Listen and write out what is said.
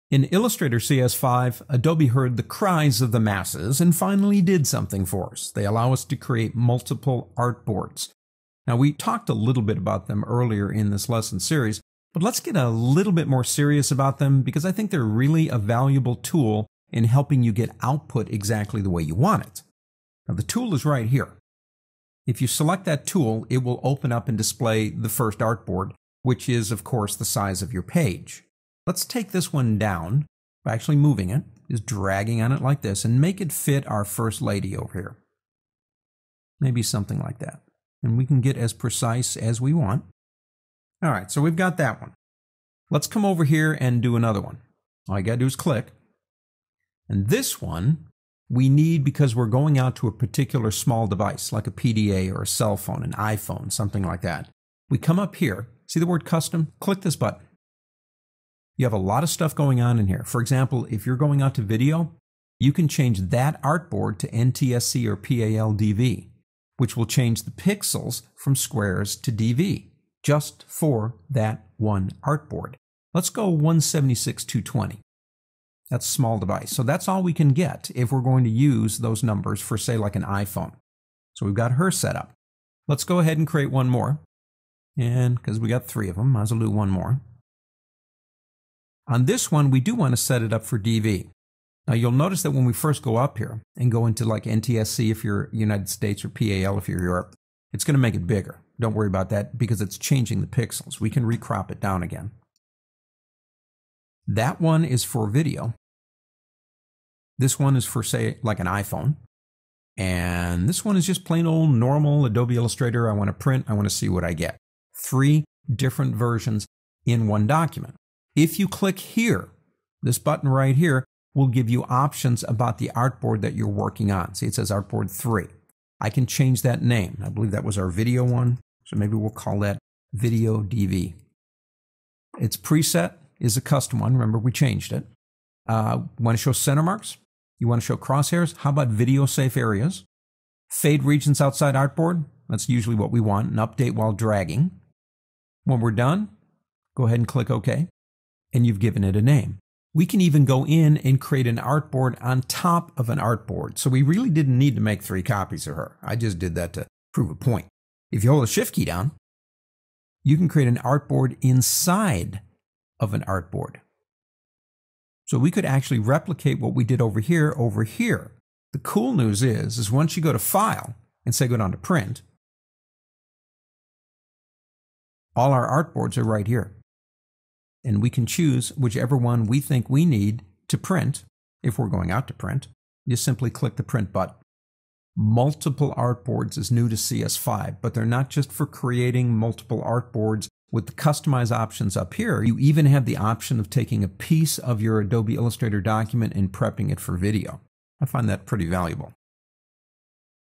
In Illustrator CS5, Adobe heard the cries of the masses and finally did something for us. They allow us to create multiple artboards. Now, we talked a little bit about them earlier in this lesson series, but let's get a little bit more serious about them because I think they're really a valuable tool in helping you get output exactly the way you want it. Now, the tool is right here. If you select that tool, it will open up and display the first artboard, which is, of course, the size of your page. Let's take this one down by actually moving it, just dragging on it like this, and make it fit our first lady over here. Maybe something like that. And we can get as precise as we want. All right, so we've got that one. Let's come over here and do another one. All you gotta do is click. And this one we need because we're going out to a particular small device, like a PDA or a cell phone, an iPhone, something like that. We come up here, see the word custom? Click this button. You have a lot of stuff going on in here. For example, if you're going out to video, you can change that artboard to NTSC or PAL-DV, which will change the pixels from squares to DV, just for that one artboard. Let's go 176/220. That's a small device. So that's all we can get if we're going to use those numbers for, say, like an iPhone. So we've got her set up. Let's go ahead and create one more. And because we got 3 of them, might as well do one more. On this one, we do want to set it up for DV. Now, you'll notice that when we first go up here and go into like NTSC if you're United States or PAL if you're Europe, it's going to make it bigger. Don't worry about that because it's changing the pixels. We can recrop it down again. That one is for video. This one is for, say, like an iPhone. And this one is just plain old normal Adobe Illustrator. I want to print. I want to see what I get. 3 different versions in one document. If you click here, this button right here will give you options about the artboard that you're working on. See, it says Artboard 3. I can change that name. I believe that was our video one. So maybe we'll call that Video DV. Its preset is a custom one. Remember, we changed it. Want to show center marks? You want to show crosshairs? How about video safe areas? Fade regions outside artboard? That's usually what we want. An update while dragging. When we're done, go ahead and click OK. And you've given it a name. We can even go in and create an artboard on top of an artboard. So we really didn't need to make 3 copies of her. I just did that to prove a point. If you hold the Shift key down, you can create an artboard inside of an artboard. So we could actually replicate what we did over here. The cool news is once you go to File and say go down to Print, all our artboards are right here. And we can choose whichever one we think we need to print. If we're going out to print, just simply click the Print button. Multiple artboards is new to CS5, but they're not just for creating multiple artboards. With the customize options up here, you even have the option of taking a piece of your Adobe Illustrator document and prepping it for video. I find that pretty valuable.